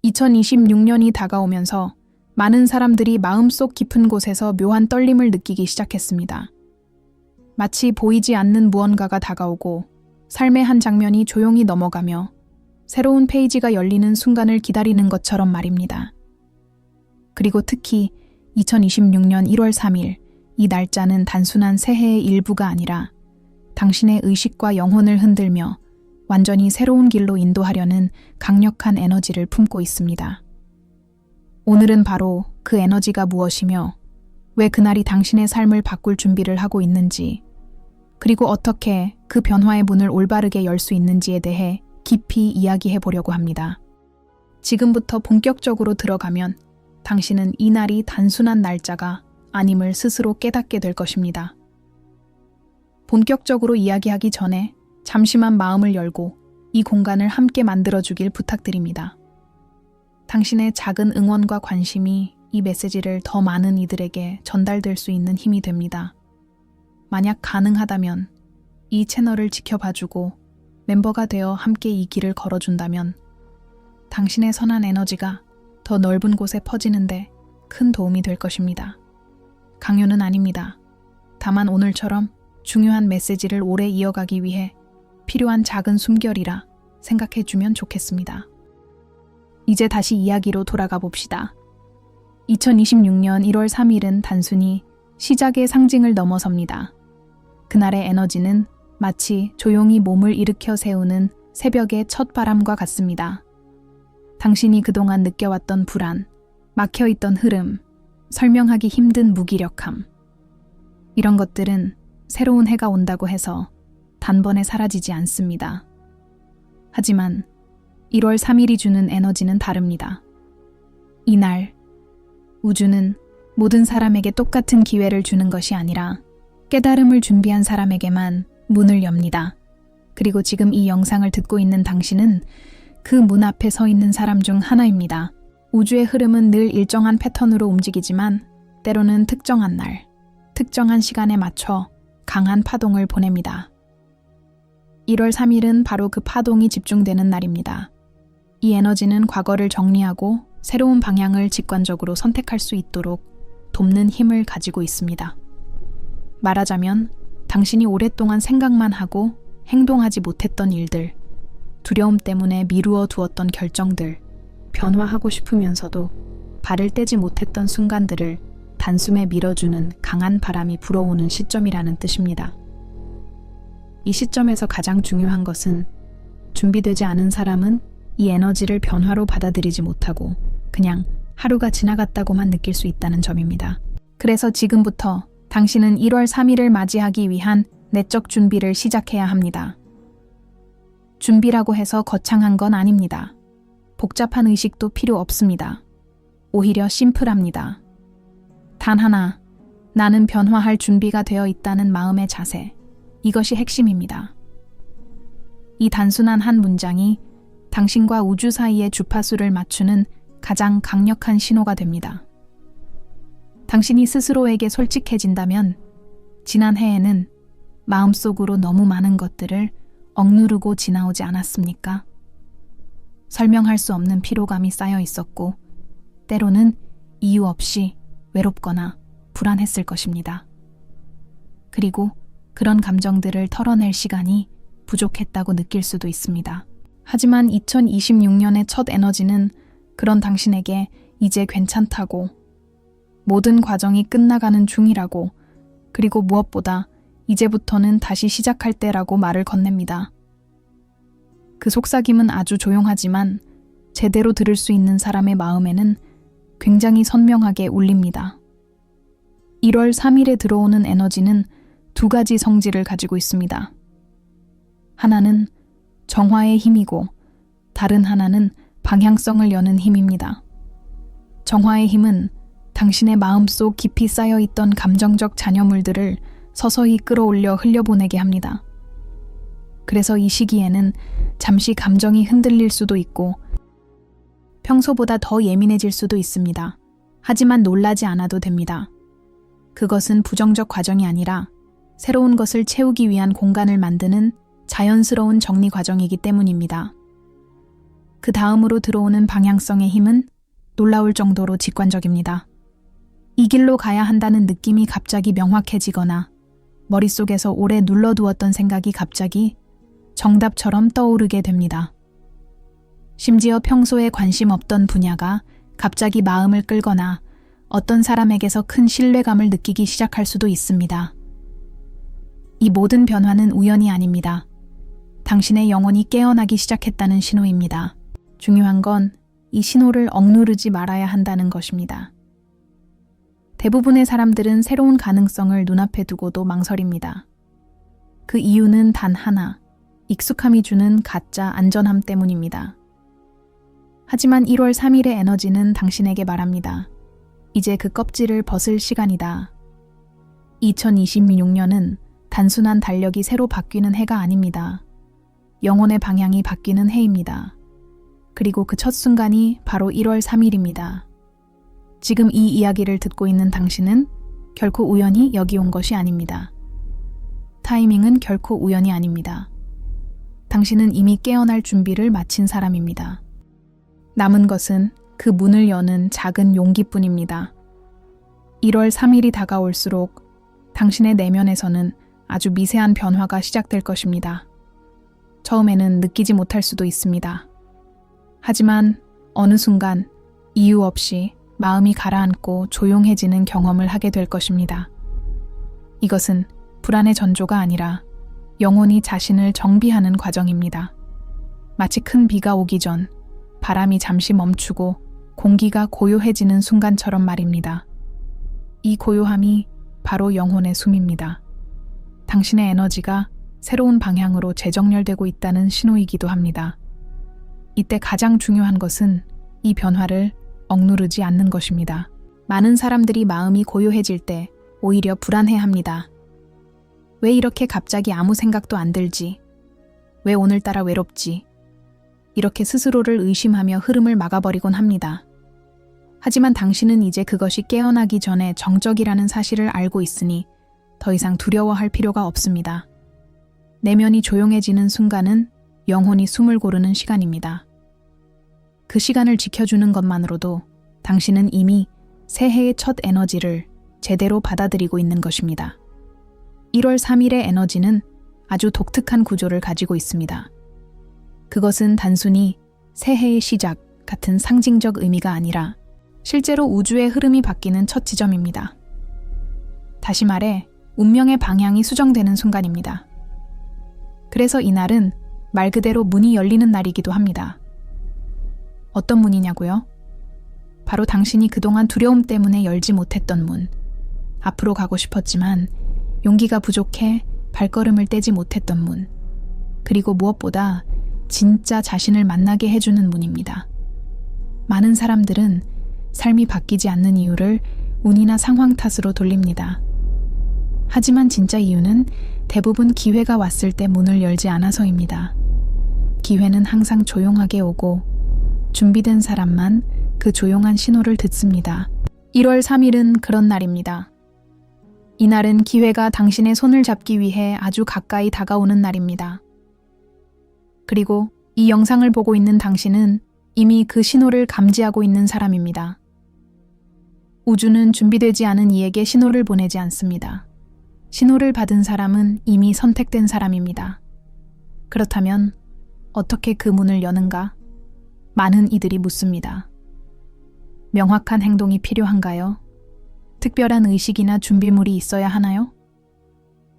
2026년이 다가오면서 많은 사람들이 마음속 깊은 곳에서 묘한 떨림을 느끼기 시작했습니다. 마치 보이지 않는 무언가가 다가오고 삶의 한 장면이 조용히 넘어가며 새로운 페이지가 열리는 순간을 기다리는 것처럼 말입니다. 그리고 특히 2026년 1월 3일, 이 날짜는 단순한 새해의 일부가 아니라 당신의 의식과 영혼을 흔들며 완전히 새로운 길로 인도하려는 강력한 에너지를 품고 있습니다. 오늘은 바로 그 에너지가 무엇이며 왜 그날이 당신의 삶을 바꿀 준비를 하고 있는지, 그리고 어떻게 그 변화의 문을 올바르게 열 수 있는지에 대해 깊이 이야기해 보려고 합니다. 지금부터 본격적으로 들어가면 당신은 이 날이 단순한 날짜가 아님을 스스로 깨닫게 될 것입니다. 본격적으로 이야기하기 전에 잠시만 마음을 열고 이 공간을 함께 만들어주길 부탁드립니다. 당신의 작은 응원과 관심이 이 메시지를 더 많은 이들에게 전달될 수 있는 힘이 됩니다. 만약 가능하다면 이 채널을 지켜봐주고 멤버가 되어 함께 이 길을 걸어준다면 당신의 선한 에너지가 더 넓은 곳에 퍼지는데 큰 도움이 될 것입니다. 강요는 아닙니다. 다만 오늘처럼 중요한 메시지를 오래 이어가기 위해 필요한 작은 숨결이라 생각해주면 좋겠습니다. 이제 다시 이야기로 돌아가 봅시다. 2026년 1월 3일은 단순히 시작의 상징을 넘어섭니다. 그날의 에너지는 마치 조용히 몸을 일으켜 세우는 새벽의 첫 바람과 같습니다. 당신이 그동안 느껴왔던 불안, 막혀있던 흐름, 설명하기 힘든 무기력함, 이런 것들은 새로운 해가 온다고 해서 단번에 사라지지 않습니다. 하지만 1월 3일이 주는 에너지는 다릅니다. 이날, 우주는 모든 사람에게 똑같은 기회를 주는 것이 아니라 깨달음을 준비한 사람에게만 문을 엽니다. 그리고 지금 이 영상을 듣고 있는 당신은 그 문 앞에 서 있는 사람 중 하나입니다. 우주의 흐름은 늘 일정한 패턴으로 움직이지만 때로는 특정한 날, 특정한 시간에 맞춰 강한 파동을 보냅니다. 1월 3일은 바로 그 파동이 집중되는 날입니다. 이 에너지는 과거를 정리하고 새로운 방향을 직관적으로 선택할 수 있도록 돕는 힘을 가지고 있습니다. 말하자면 당신이 오랫동안 생각만 하고 행동하지 못했던 일들, 두려움 때문에 미루어 두었던 결정들, 변화하고 싶으면서도 발을 떼지 못했던 순간들을 단숨에 밀어주는 강한 바람이 불어오는 시점이라는 뜻입니다. 이 시점에서 가장 중요한 것은 준비되지 않은 사람은 이 에너지를 변화로 받아들이지 못하고 그냥 하루가 지나갔다고만 느낄 수 있다는 점입니다. 그래서 지금부터 당신은 1월 3일을 맞이하기 위한 내적 준비를 시작해야 합니다. 준비라고 해서 거창한 건 아닙니다. 복잡한 의식도 필요 없습니다. 오히려 심플합니다. 단 하나, 나는 변화할 준비가 되어 있다는 마음의 자세, 이것이 핵심입니다. 이 단순한 한 문장이 당신과 우주 사이의 주파수를 맞추는 가장 강력한 신호가 됩니다. 당신이 스스로에게 솔직해진다면 지난 해에는 마음속으로 너무 많은 것들을 억누르고 지나오지 않았습니까? 설명할 수 없는 피로감이 쌓여 있었고 때로는 이유 없이 외롭거나 불안했을 것입니다. 그리고 그런 감정들을 털어낼 시간이 부족했다고 느낄 수도 있습니다. 하지만 2026년의 첫 에너지는 그런 당신에게 이제 괜찮다고, 모든 과정이 끝나가는 중이라고, 그리고 무엇보다 이제부터는 다시 시작할 때라고 말을 건넵니다. 그 속삭임은 아주 조용하지만 제대로 들을 수 있는 사람의 마음에는 굉장히 선명하게 울립니다. 1월 3일에 들어오는 에너지는 두 가지 성질을 가지고 있습니다. 하나는 정화의 힘이고 다른 하나는 방향성을 여는 힘입니다. 정화의 힘은 당신의 마음속 깊이 쌓여있던 감정적 잔여물들을 서서히 끌어올려 흘려보내게 합니다. 그래서 이 시기에는 잠시 감정이 흔들릴 수도 있고 평소보다 더 예민해질 수도 있습니다. 하지만 놀라지 않아도 됩니다. 그것은 부정적 과정이 아니라 새로운 것을 채우기 위한 공간을 만드는 자연스러운 정리 과정이기 때문입니다. 그 다음으로 들어오는 방향성의 힘은 놀라울 정도로 직관적입니다. 이 길로 가야 한다는 느낌이 갑자기 명확해지거나 머릿속에서 오래 눌러두었던 생각이 갑자기 정답처럼 떠오르게 됩니다. 심지어 평소에 관심 없던 분야가 갑자기 마음을 끌거나 어떤 사람에게서 큰 신뢰감을 느끼기 시작할 수도 있습니다. 이 모든 변화는 우연이 아닙니다. 당신의 영혼이 깨어나기 시작했다는 신호입니다. 중요한 건 이 신호를 억누르지 말아야 한다는 것입니다. 대부분의 사람들은 새로운 가능성을 눈앞에 두고도 망설입니다. 그 이유는 단 하나, 익숙함이 주는 가짜 안전함 때문입니다. 하지만 1월 3일의 에너지는 당신에게 말합니다. 이제 그 껍질을 벗을 시간이다. 2026년은 단순한 달력이 새로 바뀌는 해가 아닙니다. 영혼의 방향이 바뀌는 해입니다. 그리고 그 첫 순간이 바로 1월 3일입니다. 지금 이 이야기를 듣고 있는 당신은 결코 우연히 여기 온 것이 아닙니다. 타이밍은 결코 우연이 아닙니다. 당신은 이미 깨어날 준비를 마친 사람입니다. 남은 것은 그 문을 여는 작은 용기뿐입니다. 1월 3일이 다가올수록 당신의 내면에서는 아주 미세한 변화가 시작될 것입니다. 처음에는 느끼지 못할 수도 있습니다. 하지만 어느 순간 이유 없이 마음이 가라앉고 조용해지는 경험을 하게 될 것입니다. 이것은 불안의 전조가 아니라 영혼이 자신을 정비하는 과정입니다. 마치 큰 비가 오기 전 바람이 잠시 멈추고 공기가 고요해지는 순간처럼 말입니다. 이 고요함이 바로 영혼의 숨입니다. 당신의 에너지가 새로운 방향으로 재정렬되고 있다는 신호이기도 합니다. 이때 가장 중요한 것은 이 변화를 억누르지 않는 것입니다. 많은 사람들이 마음이 고요해질 때 오히려 불안해합니다. 왜 이렇게 갑자기 아무 생각도 안 들지? 왜 오늘따라 외롭지? 이렇게 스스로를 의심하며 흐름을 막아버리곤 합니다. 하지만 당신은 이제 그것이 깨어나기 전에 정적이라는 사실을 알고 있으니 더 이상 두려워할 필요가 없습니다. 내면이 조용해지는 순간은 영혼이 숨을 고르는 시간입니다. 그 시간을 지켜주는 것만으로도 당신은 이미 새해의 첫 에너지를 제대로 받아들이고 있는 것입니다. 1월 3일의 에너지는 아주 독특한 구조를 가지고 있습니다. 그것은 단순히 새해의 시작 같은 상징적 의미가 아니라 실제로 우주의 흐름이 바뀌는 첫 지점입니다. 다시 말해 운명의 방향이 수정되는 순간입니다. 그래서 이날은 말 그대로 문이 열리는 날이기도 합니다. 어떤 문이냐고요? 바로 당신이 그동안 두려움 때문에 열지 못했던 문. 앞으로 가고 싶었지만 용기가 부족해 발걸음을 떼지 못했던 문. 그리고 무엇보다 진짜 자신을 만나게 해주는 문입니다. 많은 사람들은 삶이 바뀌지 않는 이유를 운이나 상황 탓으로 돌립니다. 하지만 진짜 이유는 대부분 기회가 왔을 때 문을 열지 않아서입니다. 기회는 항상 조용하게 오고 준비된 사람만 그 조용한 신호를 듣습니다. 1월 3일은 그런 날입니다. 이날은 기회가 당신의 손을 잡기 위해 아주 가까이 다가오는 날입니다. 그리고 이 영상을 보고 있는 당신은 이미 그 신호를 감지하고 있는 사람입니다. 우주는 준비되지 않은 이에게 신호를 보내지 않습니다. 신호를 받은 사람은 이미 선택된 사람입니다. 그렇다면 어떻게 그 문을 여는가? 많은 이들이 묻습니다. 명확한 행동이 필요한가요? 특별한 의식이나 준비물이 있어야 하나요?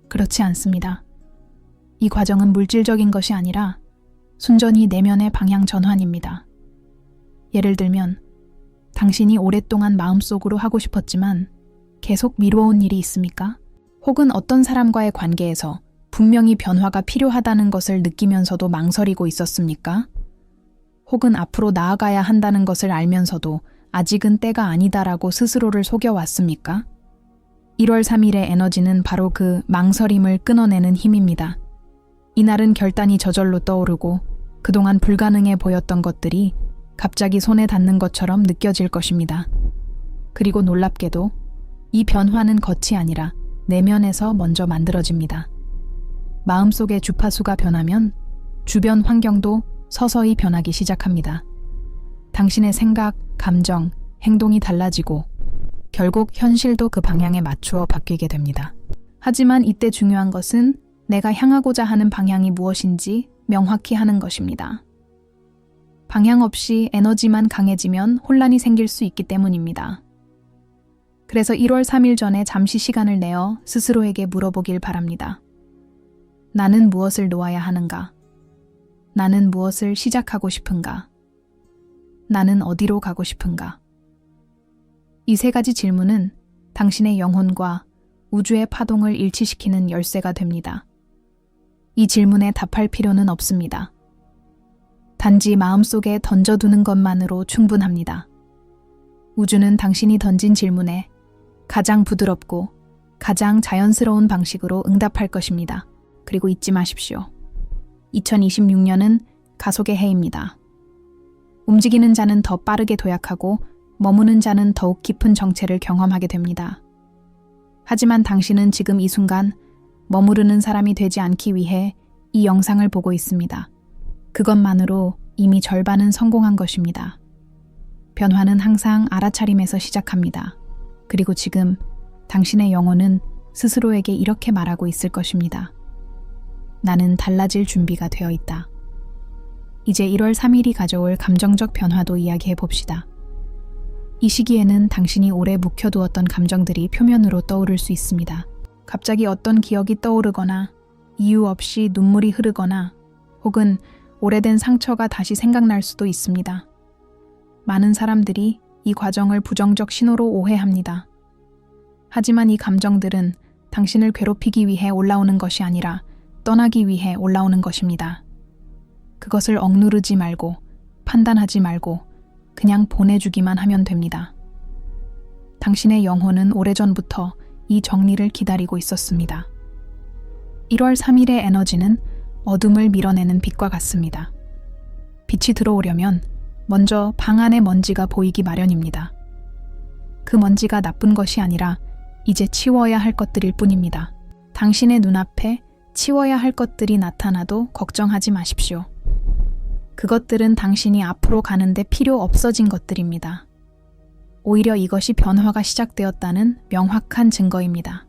그렇지 않습니다. 이 과정은 물질적인 것이 아니라 순전히 내면의 방향 전환입니다. 예를 들면 당신이 오랫동안 마음속으로 하고 싶었지만 계속 미뤄온 일이 있습니까? 혹은 어떤 사람과의 관계에서 분명히 변화가 필요하다는 것을 느끼면서도 망설이고 있었습니까? 혹은 앞으로 나아가야 한다는 것을 알면서도 아직은 때가 아니다라고 스스로를 속여왔습니까? 1월 3일의 에너지는 바로 그 망설임을 끊어내는 힘입니다. 이날은 결단이 저절로 떠오르고 그동안 불가능해 보였던 것들이 갑자기 손에 닿는 것처럼 느껴질 것입니다. 그리고 놀랍게도 이 변화는 겉이 아니라 내면에서 먼저 만들어집니다. 마음속의 주파수가 변하면 주변 환경도 서서히 변하기 시작합니다. 당신의 생각, 감정, 행동이 달라지고 결국 현실도 그 방향에 맞추어 바뀌게 됩니다. 하지만 이때 중요한 것은 내가 향하고자 하는 방향이 무엇인지 명확히 하는 것입니다. 방향 없이 에너지만 강해지면 혼란이 생길 수 있기 때문입니다. 그래서 1월 3일 전에 잠시 시간을 내어 스스로에게 물어보길 바랍니다. 나는 무엇을 놓아야 하는가? 나는 무엇을 시작하고 싶은가? 나는 어디로 가고 싶은가? 이 세 가지 질문은 당신의 영혼과 우주의 파동을 일치시키는 열쇠가 됩니다. 이 질문에 답할 필요는 없습니다. 단지 마음속에 던져두는 것만으로 충분합니다. 우주는 당신이 던진 질문에 가장 부드럽고 가장 자연스러운 방식으로 응답할 것입니다. 그리고 잊지 마십시오. 2026년은 가속의 해입니다. 움직이는 자는 더 빠르게 도약하고 머무는 자는 더욱 깊은 정체를 경험하게 됩니다. 하지만 당신은 지금 이 순간 머무르는 사람이 되지 않기 위해 이 영상을 보고 있습니다. 그것만으로 이미 절반은 성공한 것입니다. 변화는 항상 알아차림에서 시작합니다. 그리고 지금 당신의 영혼은 스스로에게 이렇게 말하고 있을 것입니다. 나는 달라질 준비가 되어 있다. 이제 1월 3일이 가져올 감정적 변화도 이야기해 봅시다. 이 시기에는 당신이 오래 묵혀두었던 감정들이 표면으로 떠오를 수 있습니다. 갑자기 어떤 기억이 떠오르거나 이유 없이 눈물이 흐르거나 혹은 오래된 상처가 다시 생각날 수도 있습니다. 많은 사람들이 이 과정을 부정적 신호로 오해합니다. 하지만 이 감정들은 당신을 괴롭히기 위해 올라오는 것이 아니라 떠나기 위해 올라오는 것입니다. 그것을 억누르지 말고 판단하지 말고 그냥 보내주기만 하면 됩니다. 당신의 영혼은 오래전부터 이 정리를 기다리고 있었습니다. 1월 3일의 에너지는 어둠을 밀어내는 빛과 같습니다. 빛이 들어오려면 먼저 방 안의 먼지가 보이기 마련입니다. 그 먼지가 나쁜 것이 아니라 이제 치워야 할 것들일 뿐입니다. 당신의 눈앞에 치워야 할 것들이 나타나도 걱정하지 마십시오. 그것들은 당신이 앞으로 가는데 필요 없어진 것들입니다. 오히려 이것이 변화가 시작되었다는 명확한 증거입니다.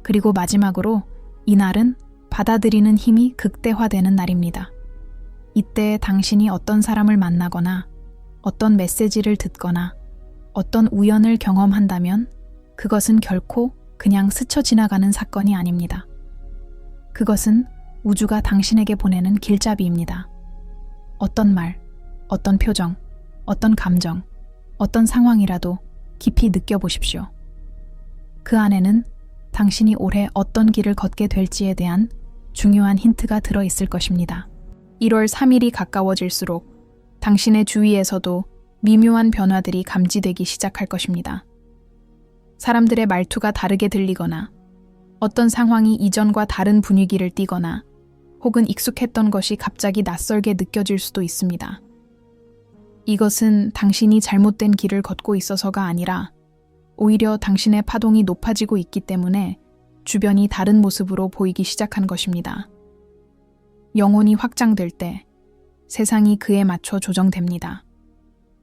그리고 마지막으로 이날은 받아들이는 힘이 극대화되는 날입니다. 이때 당신이 어떤 사람을 만나거나 어떤 메시지를 듣거나 어떤 우연을 경험한다면 그것은 결코 그냥 스쳐 지나가는 사건이 아닙니다. 그것은 우주가 당신에게 보내는 길잡이입니다. 어떤 말, 어떤 표정, 어떤 감정, 어떤 상황이라도 깊이 느껴보십시오. 그 안에는 당신이 올해 어떤 길을 걷게 될지에 대한 중요한 힌트가 들어있을 것입니다. 1월 3일이 가까워질수록 당신의 주위에서도 미묘한 변화들이 감지되기 시작할 것입니다. 사람들의 말투가 다르게 들리거나 어떤 상황이 이전과 다른 분위기를 띠거나 혹은 익숙했던 것이 갑자기 낯설게 느껴질 수도 있습니다. 이것은 당신이 잘못된 길을 걷고 있어서가 아니라 오히려 당신의 파동이 높아지고 있기 때문에 주변이 다른 모습으로 보이기 시작한 것입니다. 영혼이 확장될 때 세상이 그에 맞춰 조정됩니다.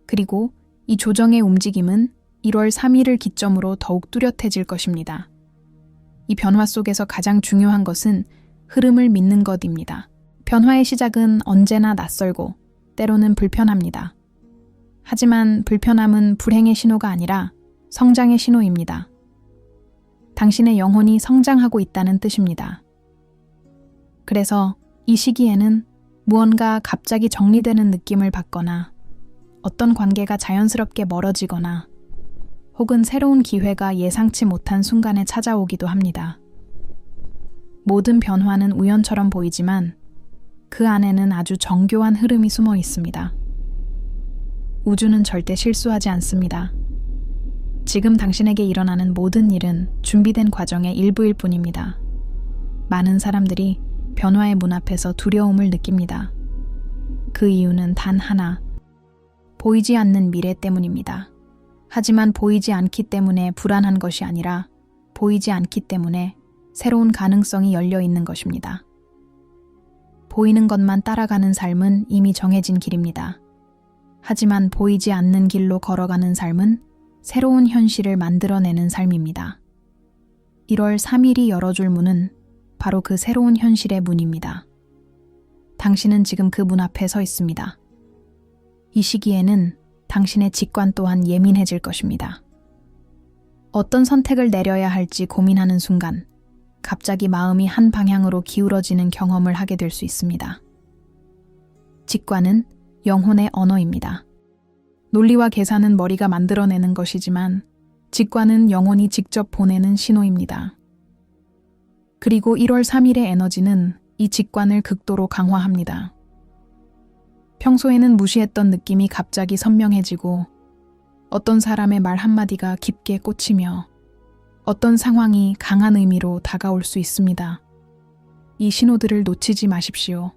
그리고 이 조정의 움직임은 1월 3일을 기점으로 더욱 뚜렷해질 것입니다. 이 변화 속에서 가장 중요한 것은 흐름을 믿는 것입니다. 변화의 시작은 언제나 낯설고 때로는 불편합니다. 하지만 불편함은 불행의 신호가 아니라 성장의 신호입니다. 당신의 영혼이 성장하고 있다는 뜻입니다. 그래서 이 시기에는 무언가 갑자기 정리되는 느낌을 받거나 어떤 관계가 자연스럽게 멀어지거나 혹은 새로운 기회가 예상치 못한 순간에 찾아오기도 합니다. 모든 변화는 우연처럼 보이지만 그 안에는 아주 정교한 흐름이 숨어 있습니다. 우주는 절대 실수하지 않습니다. 지금 당신에게 일어나는 모든 일은 준비된 과정의 일부일 뿐입니다. 많은 사람들이 변화의 문 앞에서 두려움을 느낍니다. 그 이유는 단 하나, 보이지 않는 미래 때문입니다. 하지만 보이지 않기 때문에 불안한 것이 아니라 보이지 않기 때문에 새로운 가능성이 열려 있는 것입니다. 보이는 것만 따라가는 삶은 이미 정해진 길입니다. 하지만 보이지 않는 길로 걸어가는 삶은 새로운 현실을 만들어내는 삶입니다. 1월 3일이 열어줄 문은 바로 그 새로운 현실의 문입니다. 당신은 지금 그 문 앞에 서 있습니다. 이 시기에는 당신의 직관 또한 예민해질 것입니다. 어떤 선택을 내려야 할지 고민하는 순간 갑자기 마음이 한 방향으로 기울어지는 경험을 하게 될 수 있습니다. 직관은 영혼의 언어입니다. 논리와 계산은 머리가 만들어내는 것이지만 직관은 영혼이 직접 보내는 신호입니다. 그리고 1월 3일의 에너지는 이 직관을 극도로 강화합니다. 평소에는 무시했던 느낌이 갑자기 선명해지고 어떤 사람의 말 한마디가 깊게 꽂히며 어떤 상황이 강한 의미로 다가올 수 있습니다. 이 신호들을 놓치지 마십시오.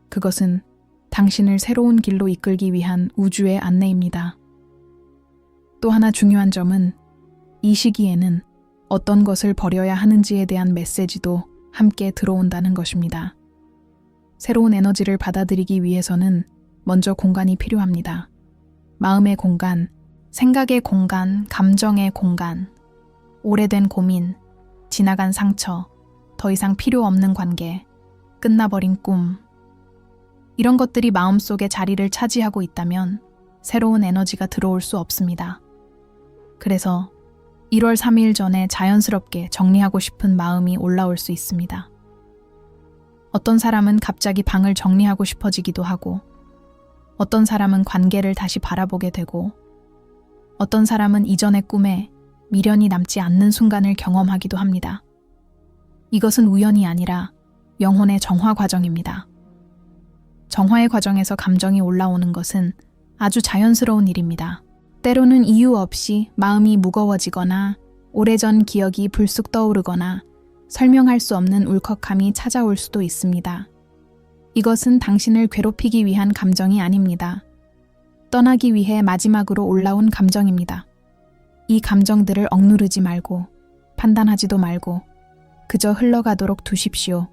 그것은 당신을 새로운 길로 이끌기 위한 우주의 안내입니다. 또 하나 중요한 점은 이 시기에는 어떤 것을 버려야 하는지에 대한 메시지도 함께 들어온다는 것입니다. 새로운 에너지를 받아들이기 위해서는 먼저 공간이 필요합니다. 마음의 공간, 생각의 공간, 감정의 공간, 오래된 고민, 지나간 상처, 더 이상 필요 없는 관계, 끝나버린 꿈. 이런 것들이 마음속에 자리를 차지하고 있다면 새로운 에너지가 들어올 수 없습니다. 그래서 1월 3일 전에 자연스럽게 정리하고 싶은 마음이 올라올 수 있습니다. 어떤 사람은 갑자기 방을 정리하고 싶어지기도 하고, 어떤 사람은 관계를 다시 바라보게 되고, 어떤 사람은 이전의 꿈에 미련이 남지 않는 순간을 경험하기도 합니다. 이것은 우연이 아니라 영혼의 정화 과정입니다. 정화의 과정에서 감정이 올라오는 것은 아주 자연스러운 일입니다. 때로는 이유 없이 마음이 무거워지거나 오래전 기억이 불쑥 떠오르거나 설명할 수 없는 울컥함이 찾아올 수도 있습니다. 이것은 당신을 괴롭히기 위한 감정이 아닙니다. 떠나기 위해 마지막으로 올라온 감정입니다. 이 감정들을 억누르지 말고 판단하지도 말고 그저 흘러가도록 두십시오.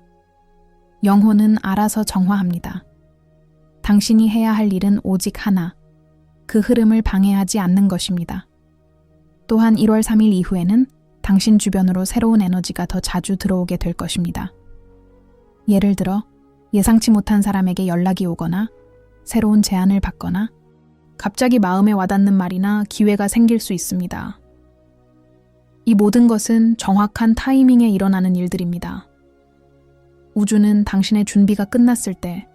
영혼은 알아서 정화합니다. 당신이 해야 할 일은 오직 하나, 그 흐름을 방해하지 않는 것입니다. 또한 1월 3일 이후에는 당신 주변으로 새로운 에너지가 더 자주 들어오게 될 것입니다. 예를 들어 예상치 못한 사람에게 연락이 오거나 새로운 제안을 받거나 갑자기 마음에 와닿는 말이나 기회가 생길 수 있습니다. 이 모든 것은 정확한 타이밍에 일어나는 일들입니다. 우주는 당신의 준비가 끝났을 때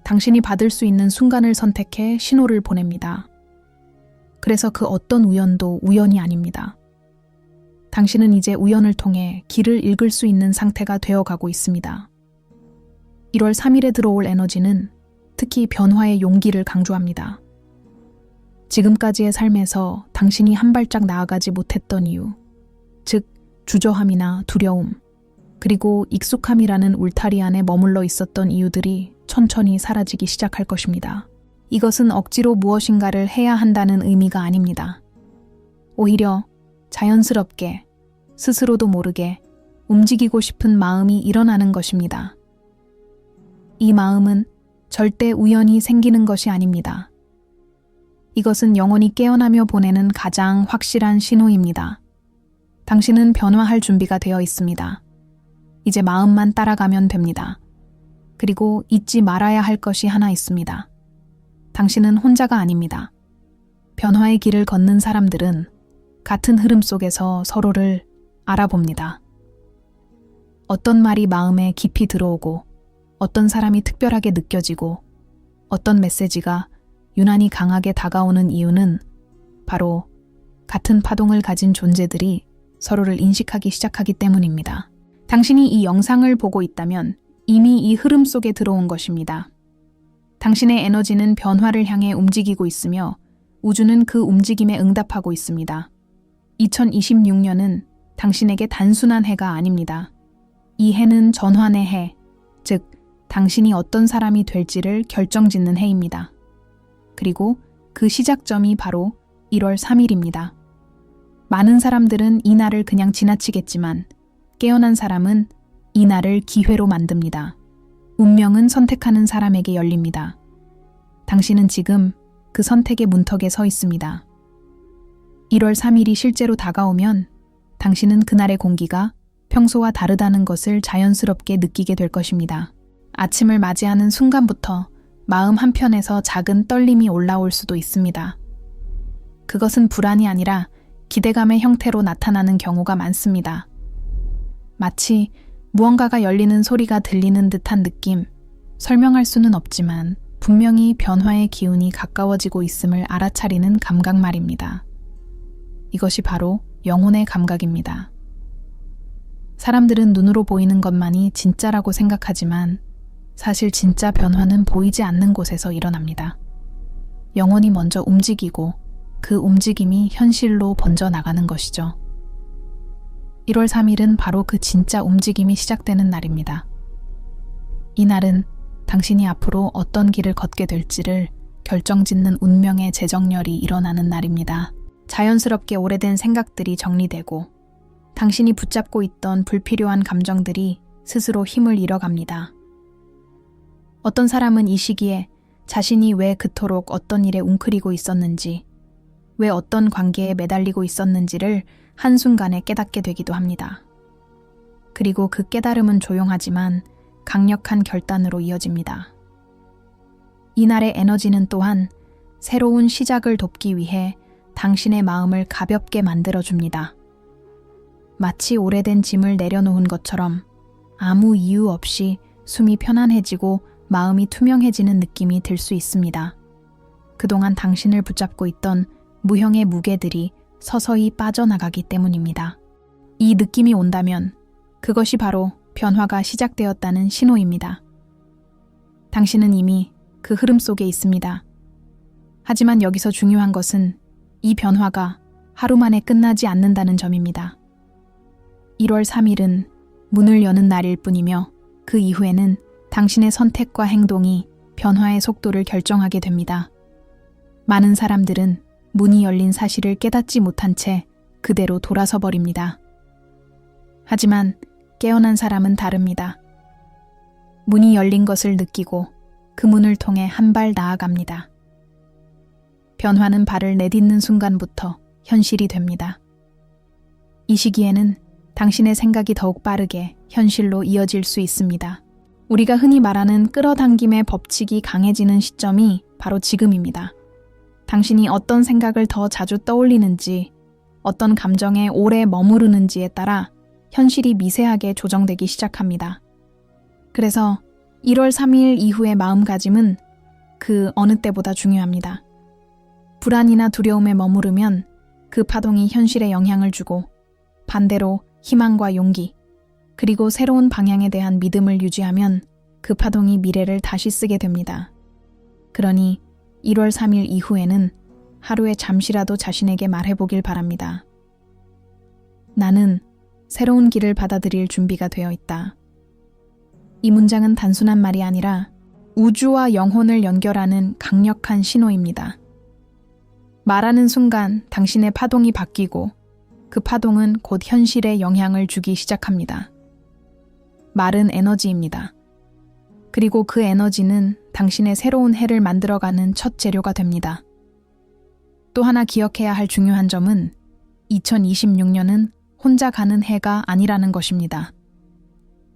당신이 받을 수 있는 순간을 선택해 신호를 보냅니다. 그래서 그 어떤 우연도 우연이 아닙니다. 당신은 이제 우연을 통해 길을 읽을 수 있는 상태가 되어가고 있습니다. 1월 3일에 들어올 에너지는 특히 변화의 용기를 강조합니다. 지금까지의 삶에서 당신이 한 발짝 나아가지 못했던 이유, 즉 주저함이나 두려움, 그리고 익숙함이라는 울타리 안에 머물러 있었던 이유들이 천천히 사라지기 시작할 것입니다. 이것은 억지로 무엇인가를 해야 한다는 의미가 아닙니다. 오히려 자연스럽게 스스로도 모르게 움직이고 싶은 마음이 일어나는 것입니다. 이 마음은 절대 우연히 생기는 것이 아닙니다. 이것은 영혼이 깨어나며 보내는 가장 확실한 신호입니다. 당신은 변화할 준비가 되어 있습니다. 이제 마음만 따라가면 됩니다. 그리고 잊지 말아야 할 것이 하나 있습니다. 당신은 혼자가 아닙니다. 변화의 길을 걷는 사람들은 같은 흐름 속에서 서로를 알아봅니다. 어떤 말이 마음에 깊이 들어오고, 어떤 사람이 특별하게 느껴지고, 어떤 메시지가 유난히 강하게 다가오는 이유는 바로 같은 파동을 가진 존재들이 서로를 인식하기 시작하기 때문입니다. 당신이 이 영상을 보고 있다면 이미 이 흐름 속에 들어온 것입니다. 당신의 에너지는 변화를 향해 움직이고 있으며 우주는 그 움직임에 응답하고 있습니다. 2026년은 당신에게 단순한 해가 아닙니다. 이 해는 전환의 해, 즉 당신이 어떤 사람이 될지를 결정짓는 해입니다. 그리고 그 시작점이 바로 1월 3일입니다. 많은 사람들은 이 날을 그냥 지나치겠지만 깨어난 사람은 이 날을 기회로 만듭니다. 운명은 선택하는 사람에게 열립니다. 당신은 지금 그 선택의 문턱에 서 있습니다. 1월 3일이 실제로 다가오면 당신은 그날의 공기가 평소와 다르다는 것을 자연스럽게 느끼게 될 것입니다. 아침을 맞이하는 순간부터 마음 한편에서 작은 떨림이 올라올 수도 있습니다. 그것은 불안이 아니라 기대감의 형태로 나타나는 경우가 많습니다. 마치 무언가가 열리는 소리가 들리는 듯한 느낌, 설명할 수는 없지만 분명히 변화의 기운이 가까워지고 있음을 알아차리는 감각 말입니다. 이것이 바로 영혼의 감각입니다. 사람들은 눈으로 보이는 것만이 진짜라고 생각하지만 사실 진짜 변화는 보이지 않는 곳에서 일어납니다. 영혼이 먼저 움직이고 그 움직임이 현실로 번져 나가는 것이죠. 1월 3일은 바로 그 진짜 움직임이 시작되는 날입니다. 이 날은 당신이 앞으로 어떤 길을 걷게 될지를 결정짓는 운명의 재정렬이 일어나는 날입니다. 자연스럽게 오래된 생각들이 정리되고 당신이 붙잡고 있던 불필요한 감정들이 스스로 힘을 잃어갑니다. 어떤 사람은 이 시기에 자신이 왜 그토록 어떤 일에 웅크리고 있었는지, 왜 어떤 관계에 매달리고 있었는지를 한순간에 깨닫게 되기도 합니다. 그리고 그 깨달음은 조용하지만 강력한 결단으로 이어집니다. 이날의 에너지는 또한 새로운 시작을 돕기 위해 당신의 마음을 가볍게 만들어줍니다. 마치 오래된 짐을 내려놓은 것처럼 아무 이유 없이 숨이 편안해지고 마음이 투명해지는 느낌이 들 수 있습니다. 그동안 당신을 붙잡고 있던 무형의 무게들이 서서히 빠져나가기 때문입니다. 이 느낌이 온다면 그것이 바로 변화가 시작되었다는 신호입니다. 당신은 이미 그 흐름 속에 있습니다. 하지만 여기서 중요한 것은 이 변화가 하루 만에 끝나지 않는다는 점입니다. 1월 3일은 문을 여는 날일 뿐이며 그 이후에는 당신의 선택과 행동이 변화의 속도를 결정하게 됩니다. 많은 사람들은 문이 열린 사실을 깨닫지 못한 채 그대로 돌아서 버립니다. 하지만 깨어난 사람은 다릅니다. 문이 열린 것을 느끼고 그 문을 통해 한 발 나아갑니다. 변화는 발을 내딛는 순간부터 현실이 됩니다. 이 시기에는 당신의 생각이 더욱 빠르게 현실로 이어질 수 있습니다. 우리가 흔히 말하는 끌어당김의 법칙이 강해지는 시점이 바로 지금입니다. 당신이 어떤 생각을 더 자주 떠올리는지, 어떤 감정에 오래 머무르는지에 따라 현실이 미세하게 조정되기 시작합니다. 그래서 1월 3일 이후의 마음가짐은 그 어느 때보다 중요합니다. 불안이나 두려움에 머무르면 그 파동이 현실에 영향을 주고 반대로 희망과 용기, 그리고 새로운 방향에 대한 믿음을 유지하면 그 파동이 미래를 다시 쓰게 됩니다. 그러니 1월 3일 이후에는 하루에 잠시라도 자신에게 말해보길 바랍니다. 나는 새로운 길을 받아들일 준비가 되어 있다. 이 문장은 단순한 말이 아니라 우주와 영혼을 연결하는 강력한 신호입니다. 말하는 순간 당신의 파동이 바뀌고 그 파동은 곧 현실에 영향을 주기 시작합니다. 말은 에너지입니다. 그리고 그 에너지는 당신의 새로운 해를 만들어가는 첫 재료가 됩니다. 또 하나 기억해야 할 중요한 점은 2026년은 혼자 가는 해가 아니라는 것입니다.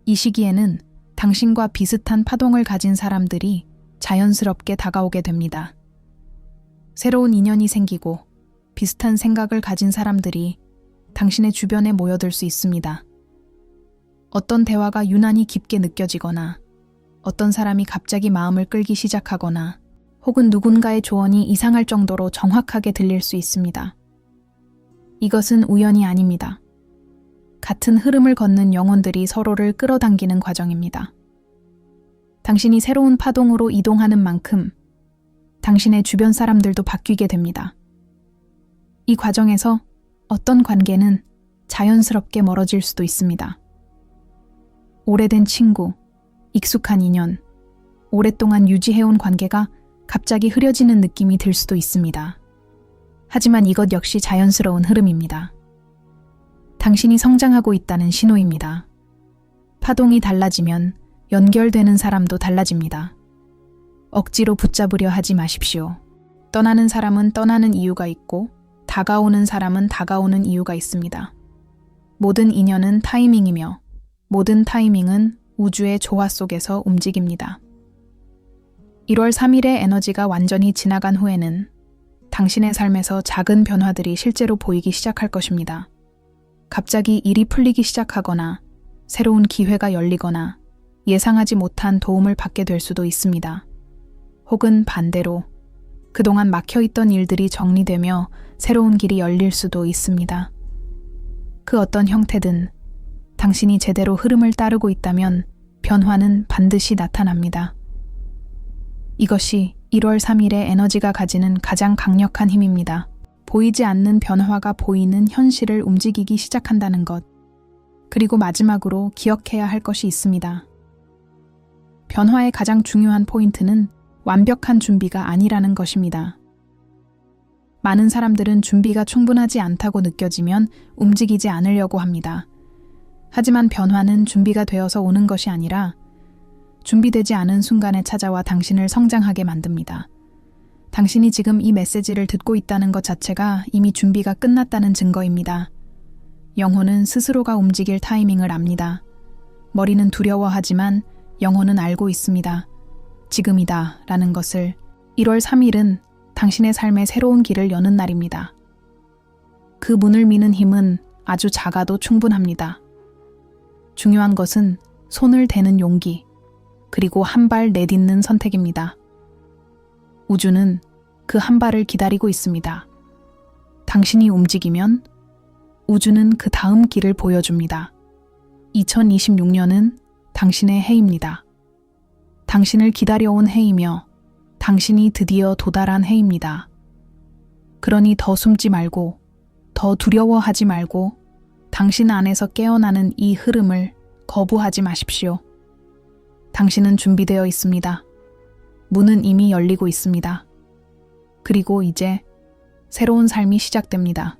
이 시기에는 당신과 비슷한 파동을 가진 사람들이 자연스럽게 다가오게 됩니다. 새로운 인연이 생기고 비슷한 생각을 가진 사람들이 당신의 주변에 모여들 수 있습니다. 어떤 대화가 유난히 깊게 느껴지거나 어떤 사람이 갑자기 마음을 끌기 시작하거나 혹은 누군가의 조언이 이상할 정도로 정확하게 들릴 수 있습니다. 이것은 우연이 아닙니다. 같은 흐름을 걷는 영혼들이 서로를 끌어당기는 과정입니다. 당신이 새로운 파동으로 이동하는 만큼 당신의 주변 사람들도 바뀌게 됩니다. 이 과정에서 어떤 관계는 자연스럽게 멀어질 수도 있습니다. 오래된 친구, 익숙한 인연, 오랫동안 유지해온 관계가 갑자기 흐려지는 느낌이 들 수도 있습니다. 하지만 이것 역시 자연스러운 흐름입니다. 당신이 성장하고 있다는 신호입니다. 파동이 달라지면 연결되는 사람도 달라집니다. 억지로 붙잡으려 하지 마십시오. 떠나는 사람은 떠나는 이유가 있고 다가오는 사람은 다가오는 이유가 있습니다. 모든 인연은 타이밍이며 모든 타이밍은 우주의 조화 속에서 움직입니다. 1월 3일의 에너지가 완전히 지나간 후에는 당신의 삶에서 작은 변화들이 실제로 보이기 시작할 것입니다. 갑자기 일이 풀리기 시작하거나 새로운 기회가 열리거나 예상하지 못한 도움을 받게 될 수도 있습니다. 혹은 반대로 그동안 막혀있던 일들이 정리되며 새로운 길이 열릴 수도 있습니다. 그 어떤 형태든 당신이 제대로 흐름을 따르고 있다면 변화는 반드시 나타납니다. 이것이 1월 3일의 에너지가 가지는 가장 강력한 힘입니다. 보이지 않는 변화가 보이는 현실을 움직이기 시작한다는 것. 그리고 마지막으로 기억해야 할 것이 있습니다. 변화의 가장 중요한 포인트는 완벽한 준비가 아니라는 것입니다. 많은 사람들은 준비가 충분하지 않다고 느껴지면 움직이지 않으려고 합니다. 하지만 변화는 준비가 되어서 오는 것이 아니라 준비되지 않은 순간에 찾아와 당신을 성장하게 만듭니다. 당신이 지금 이 메시지를 듣고 있다는 것 자체가 이미 준비가 끝났다는 증거입니다. 영혼은 스스로가 움직일 타이밍을 압니다. 머리는 두려워하지만 영혼은 알고 있습니다. 지금이다 라는 것을. 1월 3일은 당신의 삶의 새로운 길을 여는 날입니다. 그 문을 미는 힘은 아주 작아도 충분합니다. 중요한 것은 손을 대는 용기, 그리고 한 발 내딛는 선택입니다. 우주는 그 한 발을 기다리고 있습니다. 당신이 움직이면 우주는 그 다음 길을 보여줍니다. 2026년은 당신의 해입니다. 당신을 기다려온 해이며 당신이 드디어 도달한 해입니다. 그러니 더 숨지 말고, 더 두려워하지 말고 당신 안에서 깨어나는 이 흐름을 거부하지 마십시오. 당신은 준비되어 있습니다. 문은 이미 열리고 있습니다. 그리고 이제 새로운 삶이 시작됩니다.